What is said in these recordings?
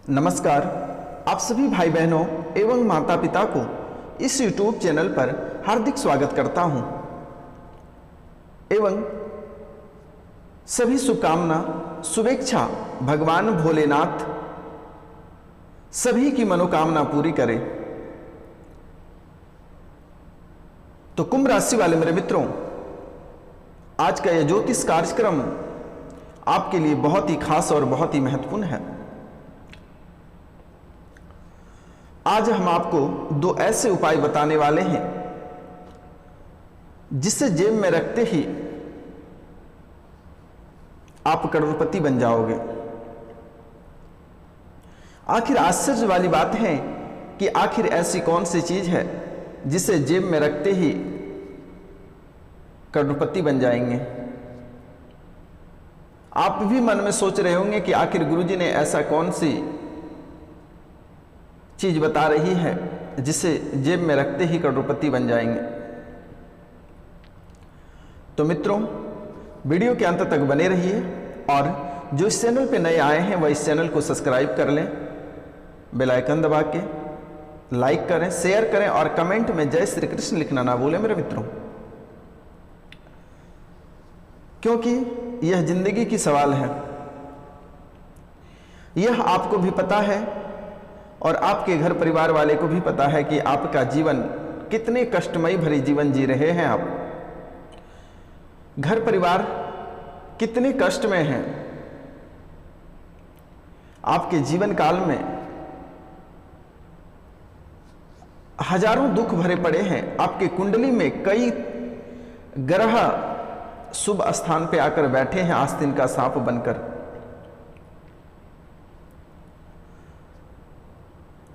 नमस्कार। आप सभी भाई बहनों एवं माता पिता को इस YouTube चैनल पर हार्दिक स्वागत करता हूं एवं सभी शुभकामना शुभेच्छा भगवान भोलेनाथ सभी की मनोकामना पूरी करे। तो कुंभ राशि वाले मेरे मित्रों, आज का यह ज्योतिष कार्यक्रम आपके लिए बहुत ही खास और बहुत ही महत्वपूर्ण है। आज हम आपको दो ऐसे उपाय बताने वाले हैं जिससे जेब में रखते ही आप करोड़पति बन जाओगे। आखिर आश्चर्य वाली बात है कि आखिर ऐसी कौन सी चीज है जिसे जेब में रखते ही करोड़पति बन जाएंगे। आप भी मन में सोच रहे होंगे कि आखिर गुरुजी ने ऐसा कौन सी चीज बता रही है जिसे जेब में रखते ही करोड़पति बन जाएंगे। तो मित्रों, वीडियो के अंत तक बने रहिए और जो इस चैनल पे नए आए हैं वह इस चैनल को सब्सक्राइब कर लें, बेल आइकन दबा के लाइक करें, शेयर करें और कमेंट में जय श्री कृष्ण लिखना ना भूलें मेरे मित्रों, क्योंकि यह जिंदगी की सवाल है। यह आपको भी पता है और आपके घर परिवार वाले को भी पता है कि आपका जीवन कितने कष्टमयी भरी जीवन जी रहे हैं। आप घर परिवार कितने कष्ट में हैं। आपके जीवन काल में हजारों दुख भरे पड़े हैं। आपके कुंडली में कई ग्रह शुभ स्थान पे आकर बैठे हैं आस्तीन का सांप बनकर।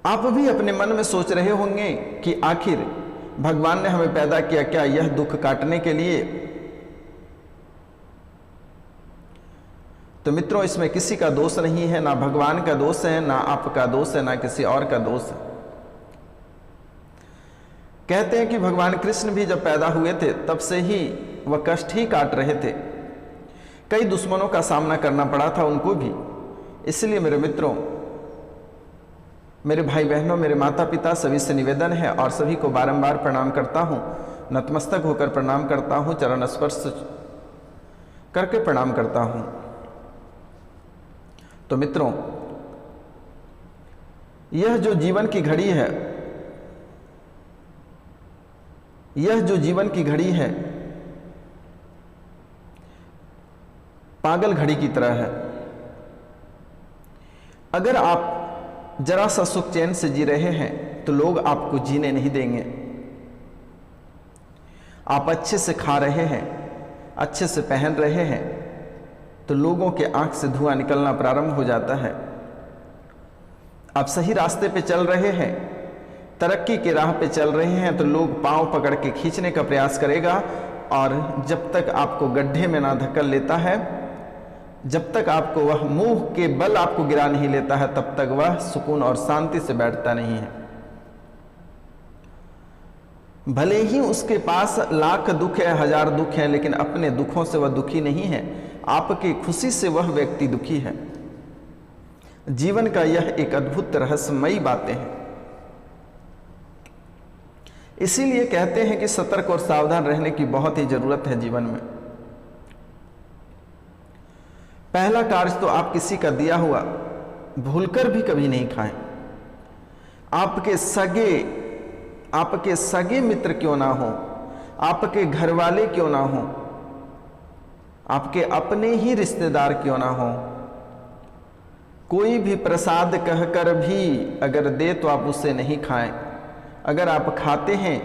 आप भी अपने मन में सोच रहे होंगे कि आखिर भगवान ने हमें पैदा किया क्या यह दुख काटने के लिए। तो मित्रों, इसमें किसी का दोष नहीं है, ना भगवान का दोष है, ना आपका दोष है, ना किसी और का दोष है। कहते हैं कि भगवान कृष्ण भी जब पैदा हुए थे तब से ही वह कष्ट ही काट रहे थे। कई दुश्मनों का सामना करना पड़ा था उनको भी। इसलिए मेरे मित्रों, मेरे भाई बहनों, मेरे माता पिता सभी से निवेदन है और सभी को बारंबार प्रणाम करता हूं, नतमस्तक होकर प्रणाम करता हूं, चरण स्पर्श करके प्रणाम करता हूं। तो मित्रों, यह जो जीवन की घड़ी है, यह जो जीवन की घड़ी है पागल घड़ी की तरह है। अगर आप जरा सा सुख चैन से जी रहे हैं तो लोग आपको जीने नहीं देंगे। आप अच्छे से खा रहे हैं, अच्छे से पहन रहे हैं तो लोगों के आंख से धुआं निकलना प्रारंभ हो जाता है। आप सही रास्ते पे चल रहे हैं, तरक्की के राह पे चल रहे हैं तो लोग पांव पकड़ के खींचने का प्रयास करेगा और जब तक आपको गड्ढे में ना धक्कल लेता है, जब तक आपको वह मुंह के बल आपको गिरा नहीं लेता है, तब तक वह सुकून और शांति से बैठता नहीं है। भले ही उसके पास लाख दुख है, हजार दुख है, लेकिन अपने दुखों से वह दुखी नहीं है। आपकी खुशी से वह व्यक्ति दुखी है। जीवन का यह एक अद्भुत रहस्यमयी बातें हैं। इसीलिए कहते हैं कि सतर्क और सावधान रहने की बहुत ही जरूरत है जीवन में। पहला कार्य तो आप किसी का दिया हुआ भूलकर भी कभी नहीं खाएं। आपके सगे मित्र क्यों ना हो, आपके घर वाले क्यों ना हो, आपके अपने ही रिश्तेदार क्यों ना हो, कोई भी प्रसाद कहकर भी अगर दे तो आप उससे नहीं खाएं। अगर आप खाते हैं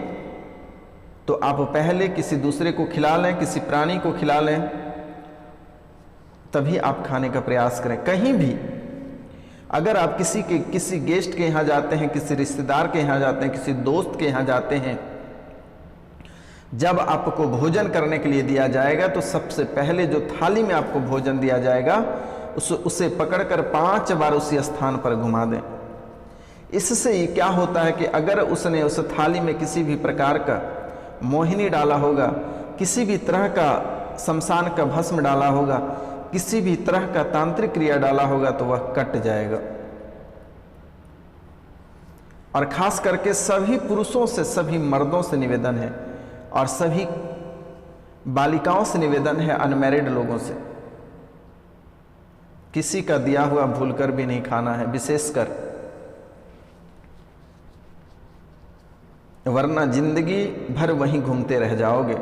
तो आप पहले किसी दूसरे को खिला लें, किसी प्राणी को खिला लें, तभी आप खाने का प्रयास करें। कहीं भी अगर आप किसी गेस्ट के यहाँ जाते हैं, किसी रिश्तेदार के यहाँ जाते हैं, किसी दोस्त के यहाँ जाते हैं, जब आपको भोजन करने के लिए दिया जाएगा तो सबसे पहले जो थाली में आपको भोजन दिया जाएगा उसे पकड़कर 5 बार उसी स्थान पर घुमा दें। इससे क्या होता है कि अगर उसने उस थाली में किसी भी प्रकार का मोहिनी डाला होगा, किसी भी तरह का शमशान का भस्म डाला होगा, किसी भी तरह का तांत्रिक क्रिया डाला होगा तो वह कट जाएगा। और खास करके सभी पुरुषों से, सभी मर्दों से निवेदन है और सभी बालिकाओं से निवेदन है, अनमैरिड लोगों से, किसी का दिया हुआ भूलकर भी नहीं खाना है, विशेषकर, वरना जिंदगी भर वहीं घूमते रह जाओगे।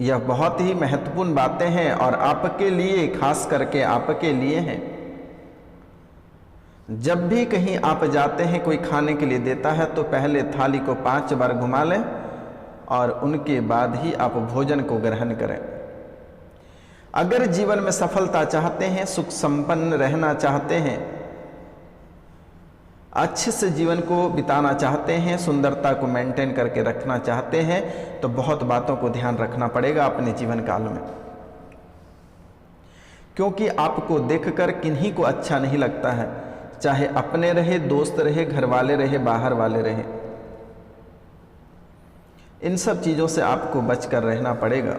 यह बहुत ही महत्वपूर्ण बातें हैं और आपके लिए, खास करके आपके लिए हैं। जब भी कहीं आप जाते हैं, कोई खाने के लिए देता है तो पहले थाली को 5 बार घुमा लें और उनके बाद ही आप भोजन को ग्रहण करें। अगर जीवन में सफलता चाहते हैं, सुख संपन्न रहना चाहते हैं, अच्छे से जीवन को बिताना चाहते हैं, सुंदरता को मेंटेन करके रखना चाहते हैं, तो बहुत बातों को ध्यान रखना पड़ेगा अपने जीवन काल में। क्योंकि आपको देखकर किन्हीं को अच्छा नहीं लगता है, चाहे अपने रहे, दोस्त रहे, घर वाले रहे, बाहर वाले रहे। इन सब चीज़ों से आपको बचकर रहना पड़ेगा,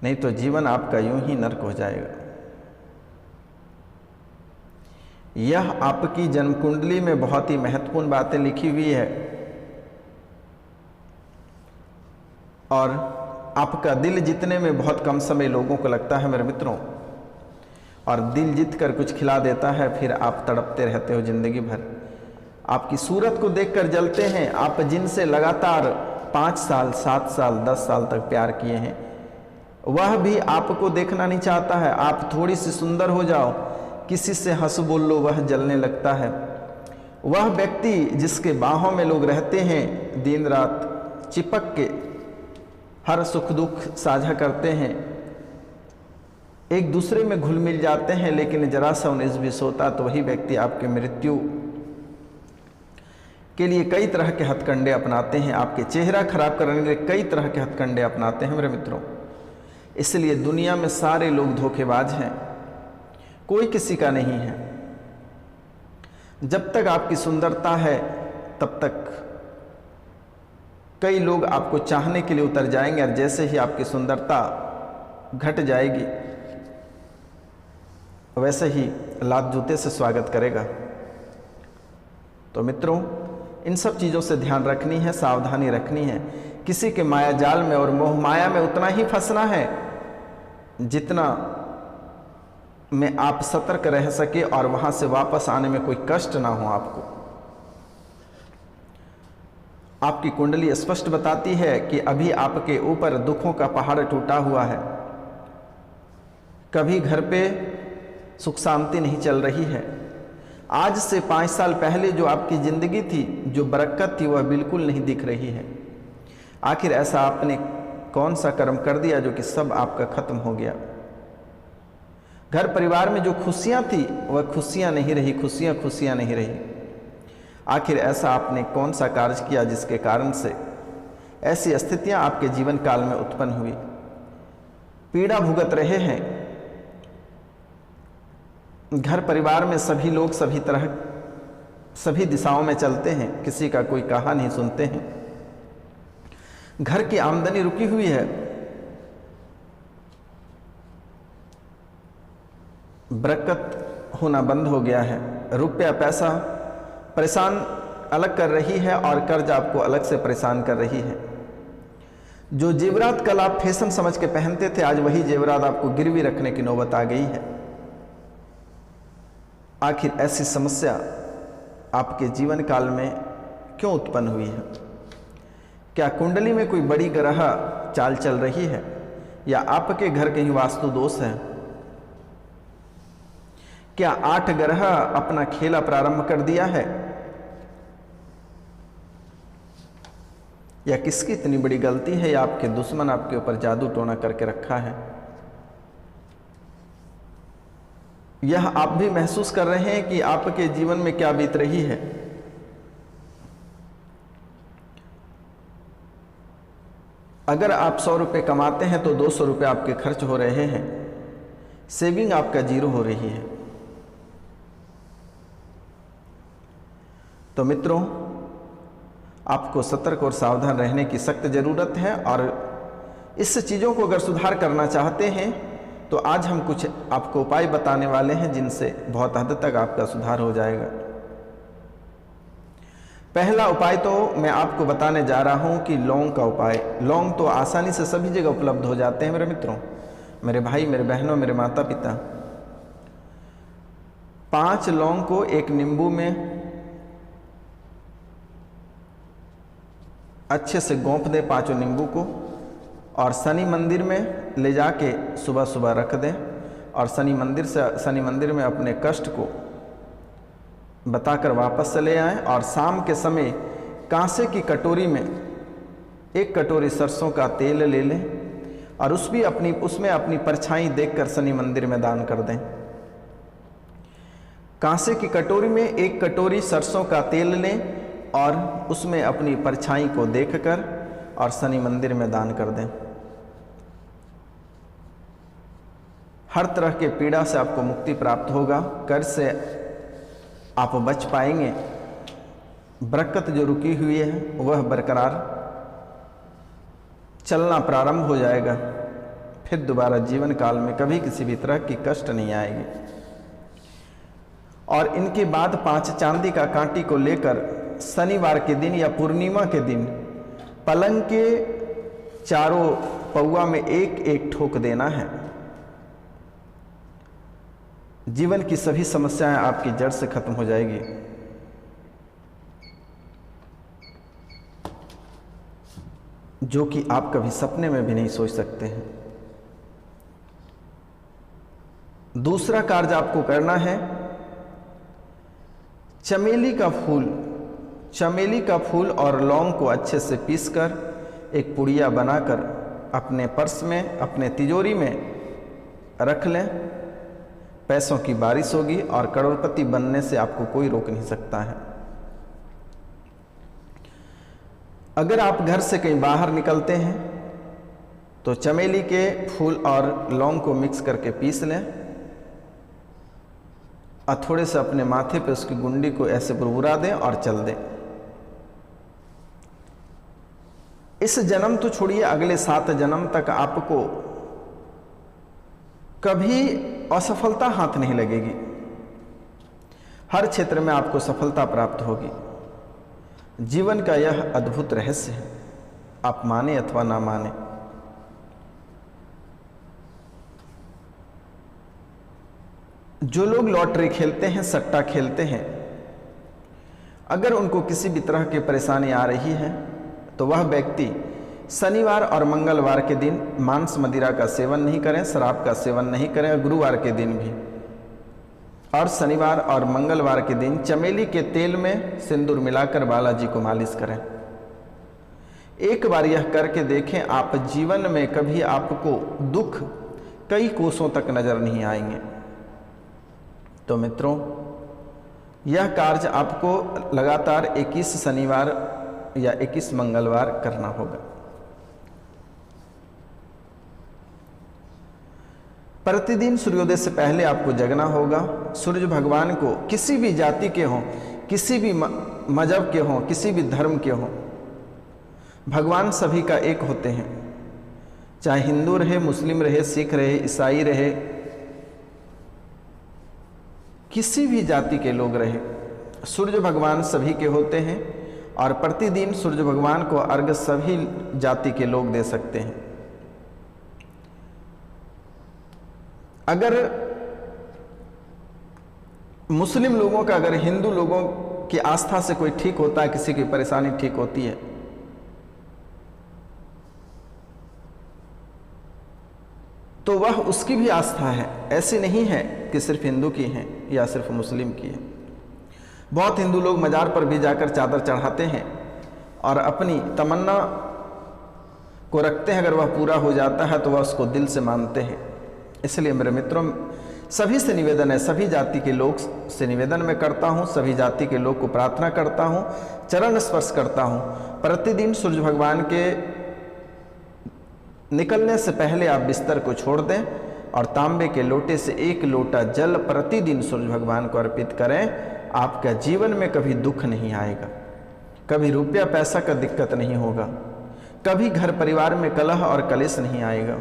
नहीं तो जीवन आपका यूं ही नर्क हो जाएगा। यह आपकी जन्म कुंडली में बहुत ही महत्वपूर्ण बातें लिखी हुई है और आपका दिल जीतने में बहुत कम समय लोगों को लगता है मेरे मित्रों, और दिल जीत कर कुछ खिला देता है, फिर आप तड़पते रहते हो जिंदगी भर। आपकी सूरत को देखकर जलते हैं। आप जिनसे लगातार 5 साल, 7 साल, 10 साल तक प्यार किए हैं, वह भी आपको देखना नहीं चाहता है। आप थोड़ी सी सुंदर हो जाओ, किसी से हंस बोल लो, वह जलने लगता है। वह व्यक्ति जिसके बाहों में लोग रहते हैं, दिन रात चिपक के हर सुख दुख साझा करते हैं, एक दूसरे में घुल मिल जाते हैं, लेकिन जरा सा 19-20 होता तो वही व्यक्ति आपके मृत्यु के लिए कई तरह के हथकंडे अपनाते हैं, आपके चेहरा खराब करने के लिए कई तरह के हथकंडे अपनाते हैं मेरे मित्रों। इसलिए दुनिया में सारे लोग धोखेबाज हैं, कोई किसी का नहीं है। जब तक आपकी सुंदरता है तब तक कई लोग आपको चाहने के लिए उतर जाएंगे, और जैसे ही आपकी सुंदरता घट जाएगी वैसे ही लात जूते से स्वागत करेगा। तो मित्रों, इन सब चीज़ों से ध्यान रखनी है, सावधानी रखनी है। किसी के माया जाल में और मोह माया में उतना ही फंसना है जितना में आप सतर्क रह सके और वहां से वापस आने में कोई कष्ट ना हो आपको। आपकी कुंडली स्पष्ट बताती है कि अभी आपके ऊपर दुखों का पहाड़ टूटा हुआ है। कभी घर पे सुख शांति नहीं चल रही है। आज से 5 साल पहले जो आपकी जिंदगी थी, जो बरकत थी, वह बिल्कुल नहीं दिख रही है। आखिर ऐसा आपने कौन सा कर्म कर दिया जो कि सब आपका खत्म हो गया। घर परिवार में जो खुशियां थी वह खुशियां नहीं रही, खुशियां नहीं रही। आखिर ऐसा आपने कौन सा कार्य किया जिसके कारण से ऐसी स्थितियां आपके जीवन काल में उत्पन्न हुई। पीड़ा भुगत रहे हैं। घर परिवार में सभी लोग सभी तरह, सभी दिशाओं में चलते हैं, किसी का कोई कहा नहीं सुनते हैं। घर की आमदनी रुकी हुई है, बरकत होना बंद हो गया है। रुपया पैसा परेशान अलग कर रही है और कर्ज आपको अलग से परेशान कर रही है। जो जेवरात कल आप फैशन समझ के पहनते थे, आज वही जेवरात आपको गिरवी रखने की नौबत आ गई है। आखिर ऐसी समस्या आपके जीवन काल में क्यों उत्पन्न हुई है? क्या कुंडली में कोई बड़ी ग्रह चाल चल रही है, या आपके घर कहीं वास्तु दोष है? क्या 8 ग्रह अपना खेला प्रारंभ कर दिया है, या किसकी इतनी बड़ी गलती है, या आपके दुश्मन आपके ऊपर जादू टोना करके रखा है? यह आप भी महसूस कर रहे हैं कि आपके जीवन में क्या बीत रही है। अगर आप 100 रुपये कमाते हैं तो 200 रुपये आपके खर्च हो रहे हैं, सेविंग आपका 0 हो रही है। तो मित्रों, आपको सतर्क और सावधान रहने की सख्त ज़रूरत है, और इस चीज़ों को अगर सुधार करना चाहते हैं तो आज हम कुछ आपको उपाय बताने वाले हैं जिनसे बहुत हद तक आपका सुधार हो जाएगा। पहला उपाय तो मैं आपको बताने जा रहा हूं कि लौंग का उपाय। लौंग तो आसानी से सभी जगह उपलब्ध हो जाते हैं मेरे मित्रों, मेरे भाई, मेरे बहनों, मेरे माता पिता। 5 लौंग को एक नींबू में अच्छे से गोंप दें, 5 नींबू को, और शनि मंदिर में ले जाके सुबह सुबह रख दें और शनि मंदिर में अपने कष्ट को बताकर वापस चले आएं। और शाम के समय कांसे की कटोरी में 1 कटोरी सरसों का तेल ले लें और उसमें अपनी परछाई देखकर शनि मंदिर में दान कर दें। कांसे की कटोरी में 1 कटोरी सरसों का तेल लें और उसमें अपनी परछाई को देखकर और शनि मंदिर में दान कर दें। हर तरह के पीड़ा से आपको मुक्ति प्राप्त होगा, कर्ज से आप बच पाएंगे, बरकत जो रुकी हुई है वह बरकरार चलना प्रारंभ हो जाएगा। फिर दोबारा जीवन काल में कभी किसी भी तरह की कष्ट नहीं आएगी। और इनके बाद 5 चांदी का कांटी को लेकर शनिवार के दिन या पूर्णिमा के दिन पलंग के चारों पौआ में 1-1 ठोक देना है। जीवन की सभी समस्याएं आपकी जड़ से खत्म हो जाएगी। जो कि आप कभी सपने में भी नहीं सोच सकते हैं। दूसरा कार्य आपको करना है, चमेली का फूल और लौंग को अच्छे से पीसकर एक पुड़िया बनाकर अपने पर्स में, अपने तिजोरी में रख लें। पैसों की बारिश होगी और करोड़पति बनने से आपको कोई रोक नहीं सकता है। अगर आप घर से कहीं बाहर निकलते हैं तो चमेली के फूल और लौंग को मिक्स करके पीस लें और थोड़े से अपने माथे पे उसकी गुंडी को ऐसे बुरबुरा दें और चल दें। इस जन्म तो छोड़िए, अगले 7 जन्म तक आपको कभी असफलता हाथ नहीं लगेगी। हर क्षेत्र में आपको सफलता प्राप्त होगी। जीवन का यह अद्भुत रहस्य है, आप माने अथवा ना माने। जो लोग लॉटरी खेलते हैं, सट्टा खेलते हैं, अगर उनको किसी भी तरह की परेशानी आ रही है तो वह व्यक्ति शनिवार और मंगलवार के दिन मांस मदिरा का सेवन नहीं करें, शराब का सेवन नहीं करें, गुरुवार के दिन भी। और शनिवार और मंगलवार के दिन चमेली के तेल में सिंदूर मिलाकर बालाजी को मालिश करें। एक बार यह करके देखें, आप जीवन में कभी आपको दुख कई कोसों तक नजर नहीं आएंगे। तो मित्रों, यह कार्य आपको लगातार 21 शनिवार या 21 मंगलवार करना होगा। प्रतिदिन सूर्योदय से पहले आपको जगना होगा। सूर्य भगवान को किसी भी जाति के हों, किसी भी मजहब के हों, किसी भी धर्म के हों, भगवान सभी का एक होते हैं। चाहे हिंदू रहे, मुस्लिम रहे, सिख रहे, ईसाई रहे, किसी भी जाति के लोग रहे, सूर्य भगवान सभी के होते हैं। और प्रतिदिन सूर्य भगवान को अर्घ्य सभी जाति के लोग दे सकते हैं। अगर मुस्लिम लोगों का, अगर हिंदू लोगों की आस्था से कोई ठीक होता है, किसी की परेशानी ठीक होती है, तो वह उसकी भी आस्था है। ऐसी नहीं है कि सिर्फ हिंदू की है या सिर्फ मुस्लिम की है। बहुत हिंदू लोग मजार पर भी जाकर चादर चढ़ाते हैं और अपनी तमन्ना को रखते हैं। अगर वह पूरा हो जाता है तो वह उसको दिल से मानते हैं। इसलिए मेरे मित्रों, सभी से निवेदन है, सभी जाति के लोग से निवेदन मैं करता हूँ, सभी जाति के लोग को प्रार्थना करता हूँ, चरण स्पर्श करता हूँ, प्रतिदिन सूर्य भगवान के निकलने से पहले आप बिस्तर को छोड़ दें और तांबे के लोटे से 1 लोटा जल प्रतिदिन सूर्य भगवान को अर्पित करें। आपका जीवन में कभी दुख नहीं आएगा, कभी रुपया पैसा का दिक्कत नहीं होगा, कभी घर परिवार में कलह और कलेश नहीं आएगा।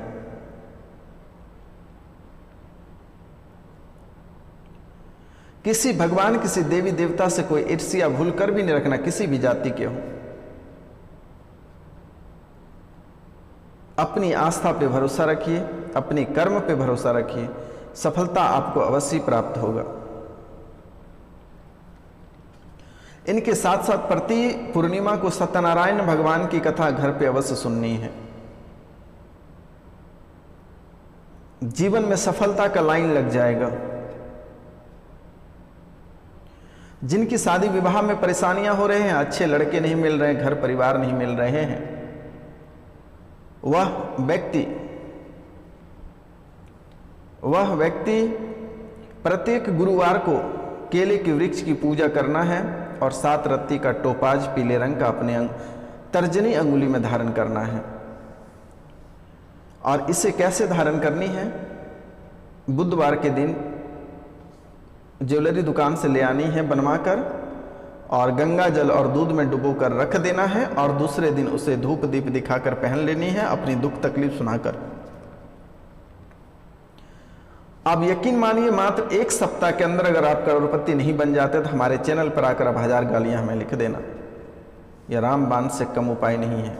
किसी भगवान किसी देवी देवता से कोई ईर्ष्या भूल कर भी नहीं रखना, किसी भी जाति के हो। अपनी आस्था पे भरोसा रखिए, अपने कर्म पे भरोसा रखिए, सफलता आपको अवश्य प्राप्त होगा। इनके साथ साथ प्रति पूर्णिमा को सत्यनारायण भगवान की कथा घर पे अवश्य सुननी है। जीवन में सफलता का लाइन लग जाएगा। जिनकी शादी विवाह में परेशानियां हो रहे हैं, अच्छे लड़के नहीं मिल रहे हैं, घर परिवार नहीं मिल रहे हैं, वह व्यक्ति प्रत्येक गुरुवार को केले के वृक्ष की पूजा करना है और 7 रत्ती का टोपाज पीले रंग का अपने तर्जनी अंगुली में धारण करना है। और इसे कैसे धारण करनी है? बुधवार के दिन ज्वेलरी दुकान से ले आनी है बनवाकर, और गंगा जल और दूध में डुबोकर रख देना है, और दूसरे दिन उसे धूप दीप दिखाकर पहन लेनी है, अपनी दुख तकलीफ सुनाकर। आप यकीन मानिए, मात्र 1 सप्ताह के अंदर अगर आप करोड़पति नहीं बन जाते तो हमारे चैनल पर आकर आप 1000 गालियां हमें लिख देना। यह रामबाण से कम उपाय नहीं है।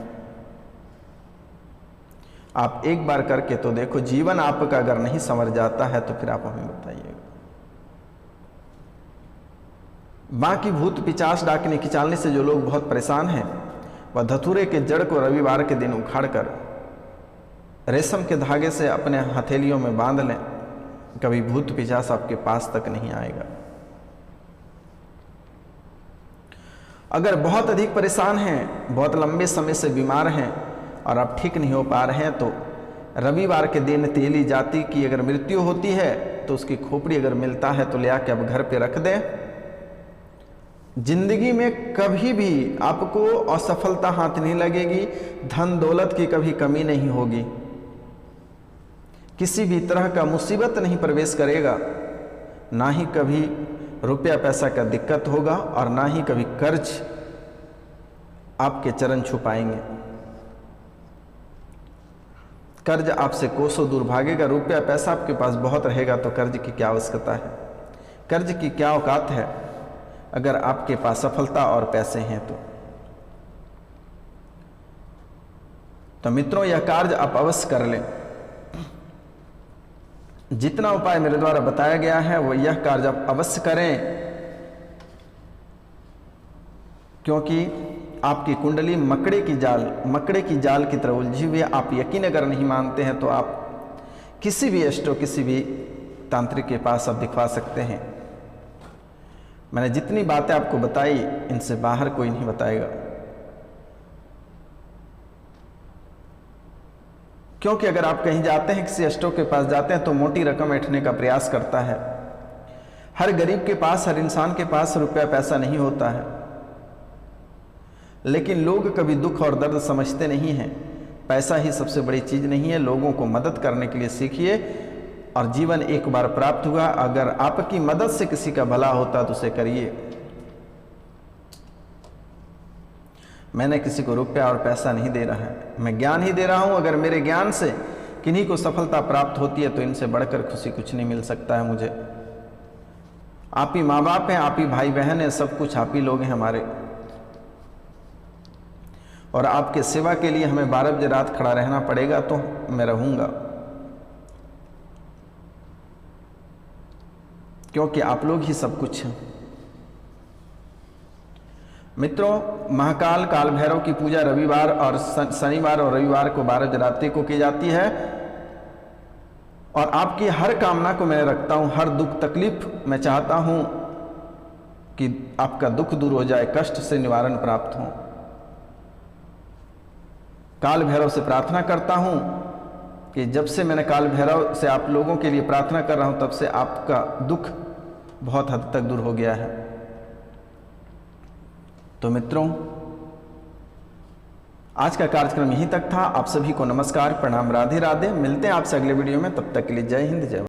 आप एक बार करके तो देखो, जीवन आपका अगर नहीं संवर जाता है तो फिर आप हमें बताइएगा। बाकी भूत पिचास डाकने खिंचालने से जो लोग बहुत परेशान हैं, वह धतूरे के जड़ को रविवार के दिन उखाड़कर रेशम के धागे से अपने हथेलियों में बांध लें। कभी भूत पिचास आपके पास तक नहीं आएगा। अगर बहुत अधिक परेशान हैं, बहुत लंबे समय से बीमार हैं और आप ठीक नहीं हो पा रहे हैं, तो रविवार के दिन तेली जाति की अगर मृत्यु होती है तो उसकी खोपड़ी अगर मिलता है तो ले आके आप घर पे रख दें। जिंदगी में कभी भी आपको असफलता हाथ नहीं लगेगी, धन दौलत की कभी कमी नहीं होगी, किसी भी तरह का मुसीबत नहीं प्रवेश करेगा, ना ही कभी रुपया पैसा का दिक्कत होगा और ना ही कभी कर्ज आपके चरण छुपाएंगे। कर्ज आपसे कोसों दूर भागेगा। रुपया पैसा आपके पास बहुत रहेगा तो कर्ज की क्या आवश्यकता है, कर्ज की क्या औकात है अगर आपके पास सफलता और पैसे हैं तो मित्रों, यह कार्य आप अवश्य कर लें। जितना उपाय मेरे द्वारा बताया गया है वो यह कार्य आप अवश्य करें, क्योंकि आपकी कुंडली मकड़े की जाल की तरह उलझी हुई है। आप यकीन अगर नहीं मानते हैं तो आप किसी भी एस्ट्रो, किसी भी तांत्रिक के पास आप दिखवा सकते हैं। मैंने जितनी बातें आपको बताई, इनसे बाहर कोई नहीं बताएगा, क्योंकि अगर आप कहीं जाते हैं, किसी एस्ट्रो के पास जाते हैं तो मोटी रकम ऐंठने का प्रयास करता है। हर गरीब के पास, हर इंसान के पास रुपया पैसा नहीं होता है, लेकिन लोग कभी दुख और दर्द समझते नहीं हैं। पैसा ही सबसे बड़ी चीज़ नहीं है। लोगों को मदद करने के लिए सीखिए और जीवन एक बार प्राप्त हुआ। अगर आपकी मदद से किसी का भला होता तो उसे करिए। मैंने किसी को रुपया और पैसा नहीं दे रहा है, मैं ज्ञान ही दे रहा हूं। अगर मेरे ज्ञान से किन्हीं को सफलता प्राप्त होती है तो इनसे बढ़कर खुशी कुछ नहीं मिल सकता है मुझे। आप ही माँ बाप हैं, आप ही भाई बहन हैं, सब कुछ आप ही लोग हैं हमारे, और आपके सेवा के लिए हमें 12 बजे रात खड़ा रहना पड़ेगा तो मैं रहूंगा, क्योंकि आप लोग ही सब कुछ हैं। मित्रों, महाकाल काल भैरव की पूजा रविवार और शनिवार और रविवार को 12 बजे रात्रि को की जाती है, और आपकी हर कामना को मैं रखता हूं, हर दुख तकलीफ मैं चाहता हूं कि आपका दुख दूर हो जाए, कष्ट से निवारण प्राप्त हो। काल भैरव से प्रार्थना करता हूं कि जब से मैंने काल भैरव से आप लोगों के लिए प्रार्थना कर रहा हूं तब से आपका दुख बहुत हद तक दूर हो गया है। तो मित्रों, आज का कार्यक्रम यहीं तक था। आप सभी को नमस्कार, प्रणाम, राधे राधे। मिलते हैं आपसे अगले वीडियो में, तब तक के लिए जय हिंद, जय भारत।